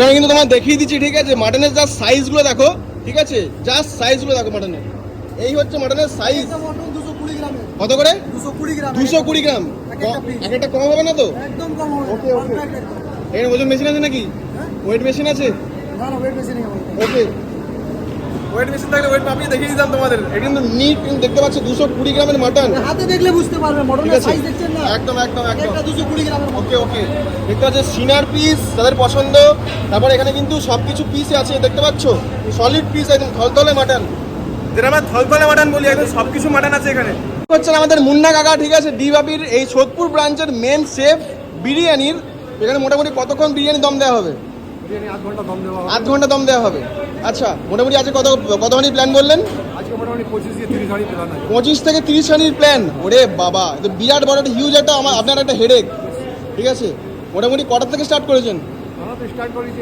এখানে কিন্তু তোমার দেখিয়ে দিচ্ছি, ঠিক আছে? মাটনের জাস্ট সাইজগুলো দেখো, ঠিক আছে? জাস্ট সাইজগুলো দেখো মাটনের। এই হচ্ছে মাটনের সাইজ। কত করে? 220 গ্রাম। এক একটা কম হবে না তো? একদম কম হবে। ওকে ওকে। এখানে ওজন মেশিন আছে নাকি? ওয়েট মেশিন আছে? না না, ওয়েট মেশিন নেই আমাদের। ওকে, ওয়েট মেশিন থাকলে ওয়েট মাপিয়ে দেখিয়ে দিতাম তোমাদের। এটা কিন্তু নিট, কিন্তু দেখতে পাচ্ছ 220 গ্রামের মাটন। হাতে দেখলে বুঝতে পারবে ঠিক মটনের আছে? সাইজ দেখছেন না? একদম একদম একদম। একটা 220 গ্রামের মতো। ওকে ওকে। দেখতে পাচ্ছ সিনার পিস যাদের পছন্দ। তারপর এখানে কিন্তু সবকিছু পিস আছে, দেখতে পাচ্ছ সলিড পিস, একদম থলথলে মাটন, যেটা আমরা থলথলে মাটন বলি, একদম সবকিছু মাটন আছে এখানে। হচ্ছে আমাদের মুন্না কাকা, ঠিক আছে? ডিবাপির এই সোদপুর ব্রাঞ্চের মেন শেফ বিরিয়ানির। এখানে মোটামুটি কতক্ষণ বিরিয়ানি দম দেওয়া হবে? বিরিয়ানি 8 ঘন্টা দম দেওয়া হবে। 8 ঘন্টা দম দেওয়া হবে। আচ্ছা, মোটামুটি আজকে কতখানি প্ল্যান বললেন? আজকে মোটামুটি 25 থেকে 30 হাঁড়ি প্ল্যান আছে। 25 থেকে 30 হাঁড়ির প্ল্যান। ওরে বাবা, তো বিরাট বড় একটা হিউজ একটা আপনার একটা হেডেক। ঠিক আছে, মোটামুটি কটার থেকে স্টার্ট করেছেন? আমরা তো স্টার্ট করেছি